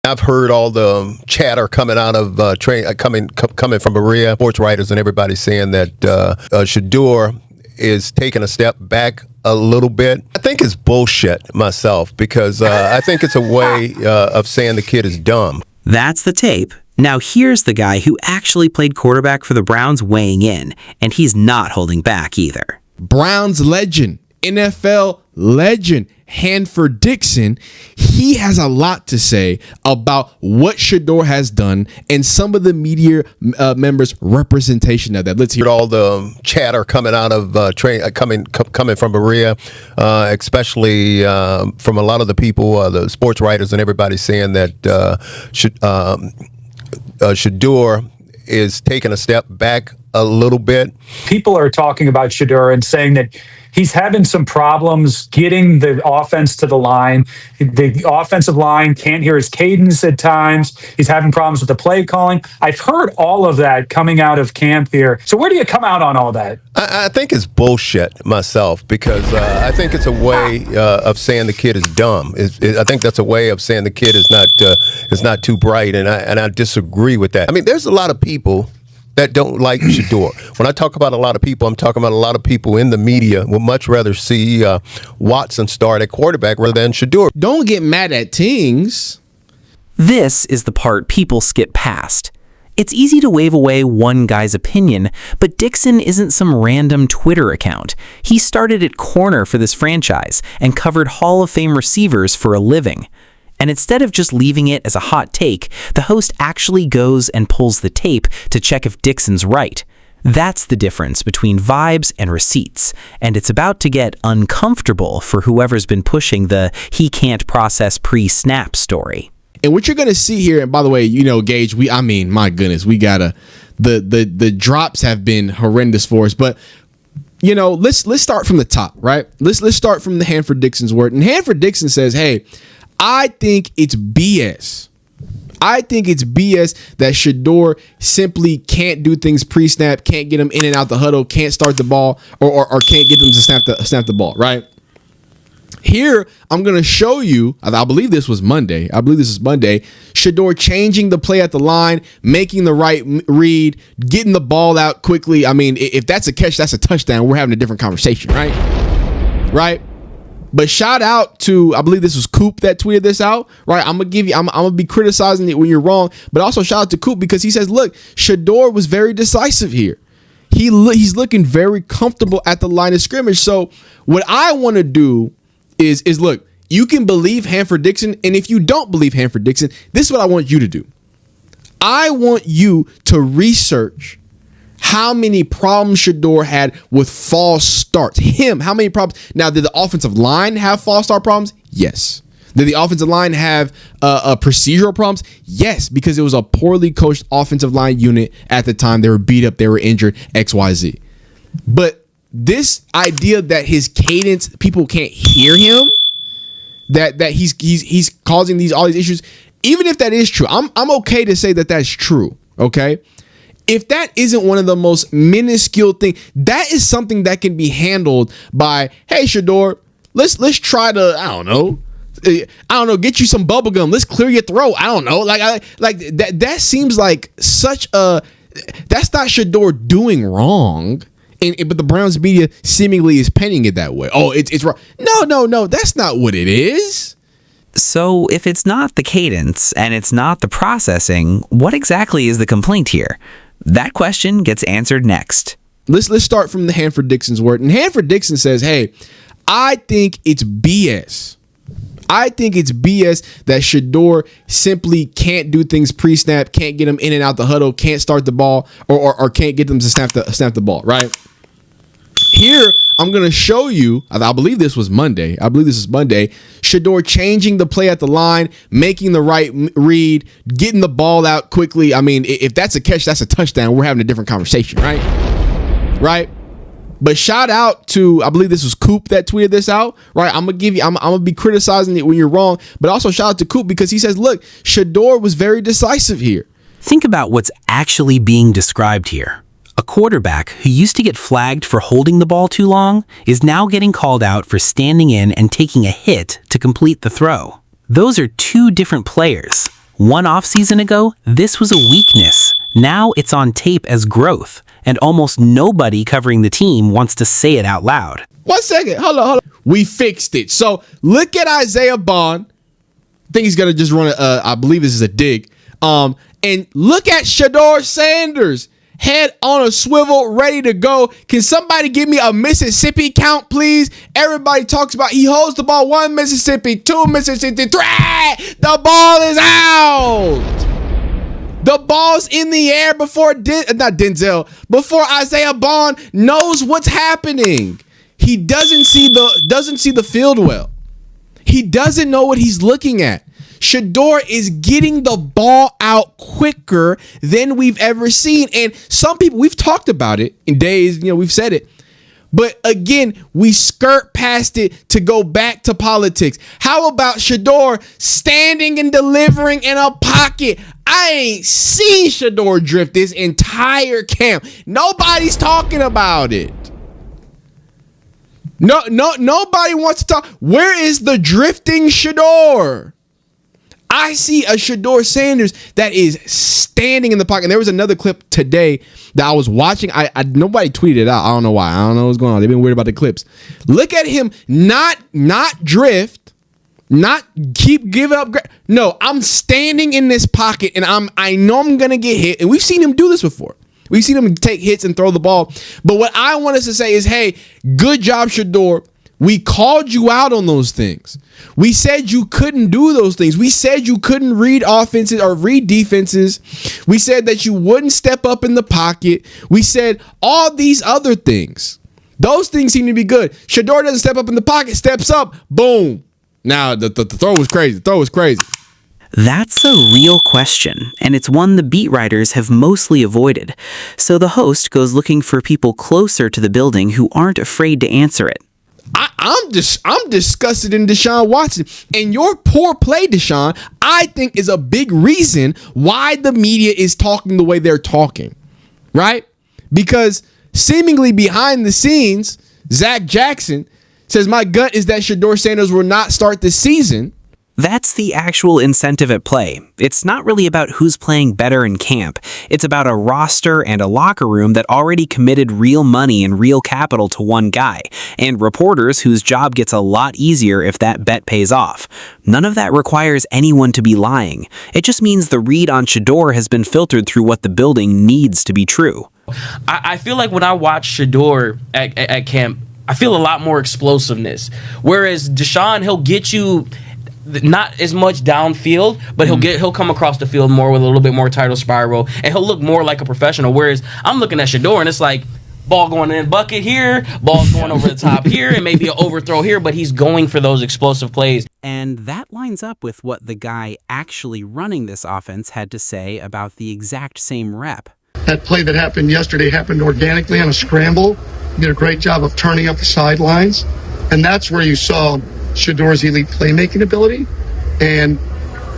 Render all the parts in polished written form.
I've heard all the chatter coming out of coming from Berea, sports writers and everybody saying that Shedeur is taking a step back a little bit. I think it's bullshit myself because I think it's a way of saying the kid is dumb. That's the tape. Now here's the guy who actually played quarterback for the Browns weighing in, and he's not holding back either. Browns legend, NFL legend, Hanford Dixon, he has a lot to say about what Shedeur has done and some of the media members' representation of that. Let's hear all the chatter coming out of coming from Berea, especially from a lot of the people, the sports writers and everybody saying that Shedeur is taking a step back a little bit. People are talking about Shedeur and saying that he's having some problems getting the offense to the line. The offensive line can't hear his cadence at times. He's having problems with the play calling. I've heard all of that coming out of camp here. So where do you come out on all that? I think it's bullshit myself because I think it's a way of saying the kid is dumb. I think that's a way of saying the kid is not too bright, and I disagree with that. I mean, there's a lot of people that don't like Shedeur. When I talk about a lot of people, I'm talking about a lot of people in the media would much rather see Watson start at quarterback rather than Shedeur. Don't get mad at things. This is the part people skip past. It's easy to wave away one guy's opinion, but Dixon isn't some random Twitter account. He started at corner for this franchise and covered Hall of Fame receivers for a living. And instead of just leaving it as a hot take, the host actually goes and pulls the tape to check if Dixon's right. That's the difference between vibes and receipts, and it's about to get uncomfortable for whoever's been pushing the he can't process pre-snap story. And what you're going to see here, and by the way, Gage, my goodness, we gotta, the drops have been horrendous for us, but let's start from the top, right? Let's start from the Hanford Dixon's word. And Hanford Dixon says, hey, I think it's BS. I think it's BS that Shedeur simply can't do things pre-snap, can't get them in and out the huddle, can't start the ball, or can't get them to snap the ball, right? Here, I'm going to show you, I believe this was Monday. Shedeur changing the play at the line, making the right read, getting the ball out quickly. I mean, if that's a catch, that's a touchdown. We're having a different conversation, right? Right? But shout out to, I believe this was Coop that tweeted this out, right? I'm gonna be criticizing it when you're wrong, but also shout out to Coop because he says, look, Shedeur was very decisive here. He's looking very comfortable at the line of scrimmage. So what I want to do is look, you can believe Hanford Dixon, and if you don't believe Hanford Dixon, this is what I want you to do. I want you to research how many problems Shedeur had with false starts. How many problems? Now, did the offensive line have false start problems? Yes. Did the offensive line have procedural problems? Yes, because it was a poorly coached offensive line unit at the time. They were beat up, they were injured, XYZ. But this idea that his cadence, people can't hear him, that he's causing all these issues, even if that is true, I'm okay to say that that's true, okay? If that isn't one of the most minuscule things, that is something that can be handled by, hey, Shedeur, let's try to, I don't know, get you some bubble gum. Let's clear your throat. I don't know. Like that seems like such a, that's not Shedeur doing wrong. But the Browns media seemingly is penning it that way. Oh, it's wrong. No, that's not what it is. So if it's not the cadence and it's not the processing, what exactly is the complaint here? That question gets answered next. Let's start from the Hanford Dixon's word. And Hanford Dixon says, hey, I think it's BS. I think it's BS that Shedeur simply can't do things pre-snap, can't get them in and out the huddle, can't start the ball, or can't get them to snap the ball, right? Here, I'm going to show you, I believe this was Monday. Shedeur changing the play at the line, making the right read, getting the ball out quickly. I mean, if that's a catch, that's a touchdown. We're having a different conversation, right? Right? But shout out to, I believe this was Coop that tweeted this out, right? I'm gonna be criticizing it when you're wrong, but also shout out to Coop because he says, look, Shedeur was very decisive here. Think about what's actually being described here. A quarterback who used to get flagged for holding the ball too long is now getting called out for standing in and taking a hit to complete the throw. Those are two different players. 1 offseason ago, this was a weakness. Now it's on tape as growth, and almost nobody covering the team wants to say it out loud. 1 second. Hold on. We fixed it. So look at Isaiah Bond. I think he's going to just run I believe this is a dig. And look at Shedeur Sanders. Head on a swivel, ready to go. Can somebody give me a Mississippi count, please? Everybody talks about he holds the ball 1 Mississippi, 2 Mississippi, 3. The ball is out. The ball's in the air before before Isaiah Bond knows what's happening. He doesn't see the field well. He doesn't know what he's looking at. Shedeur is getting the ball out quicker than we've ever seen. And some people, we've talked about it in days, we've said it. But again, we skirt past it to go back to politics. How about Shedeur standing and delivering in a pocket? I ain't seen Shedeur drift this entire camp. Nobody's talking about it. Nobody wants to talk. Where is the drifting Shedeur? I see a Shedeur Sanders that is standing in the pocket. And there was another clip today that I was watching. Nobody tweeted it out. I don't know why. I don't know what's going on. They've been weird about the clips. Look at him not drift, not keep giving up. No, I'm standing in this pocket and I know I'm gonna get hit. And we've seen him do this before. We've seen him take hits and throw the ball. But what I want us to say is, hey, good job, Shedeur. We called you out on those things. We said you couldn't do those things. We said you couldn't read offenses or read defenses. We said that you wouldn't step up in the pocket. We said all these other things. Those things seem to be good. Shedeur doesn't step up in the pocket, steps up, boom. Now, the throw was crazy. The throw was crazy. That's a real question, and it's one the beat writers have mostly avoided. So the host goes looking for people closer to the building who aren't afraid to answer it. I'm disgusted in Deshaun Watson, and your poor play, Deshaun, I think is a big reason why the media is talking the way they're talking, right? Because seemingly behind the scenes, Zach Jackson says, my gut is that Shedeur Sanders will not start the season. That's the actual incentive at play. It's not really about who's playing better in camp. It's about a roster and a locker room that already committed real money and real capital to one guy, and reporters whose job gets a lot easier if that bet pays off. None of that requires anyone to be lying. It just means the read on Shedeur has been filtered through what the building needs to be true. I feel like when I watch Shedeur at camp, I feel a lot more explosiveness. Whereas Deshaun, he'll get you not as much downfield, but he'll come across the field more with a little bit more tighter spiral, and he'll look more like a professional. Whereas I'm looking at Shedeur, and it's like ball going in bucket here, ball going over the top here, and maybe an overthrow here, but he's going for those explosive plays. And that lines up with what the guy actually running this offense had to say about the exact same rep. That play that happened yesterday happened organically on a scramble. He did a great job of turning up the sidelines, and that's where you saw Shedeur's elite playmaking ability, and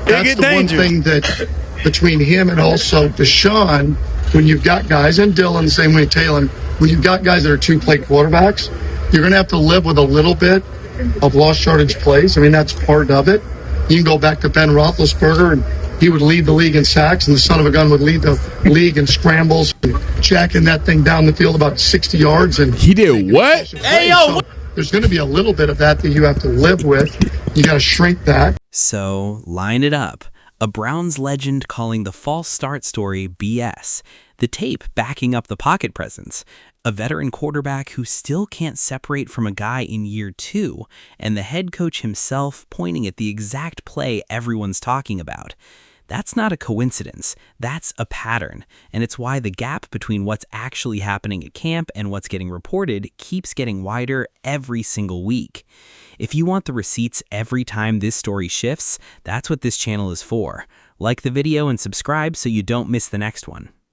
that's the one thing that between him and also Deshaun, when you've got guys, and Dylan the same way, Taylor, when you've got guys that are two-play quarterbacks, you're going to have to live with a little bit of lost yardage plays. I mean, that's part of it. You can go back to Ben Roethlisberger, and he would lead the league in sacks, and the son of a gun would lead the league in scrambles, jacking that thing down the field about 60 yards. And he did what? Hey, yo! So there's going to be a little bit of that you have to live with. You got to shrink that. So, line it up. A Browns legend calling the false start story BS. The tape backing up the pocket presence. A veteran quarterback who still can't separate from a guy in year 2. And the head coach himself pointing at the exact play everyone's talking about. That's not a coincidence. That's a pattern. And it's why the gap between what's actually happening at camp and what's getting reported keeps getting wider every single week. If you want the receipts every time this story shifts, that's what this channel is for. Like the video and subscribe so you don't miss the next one.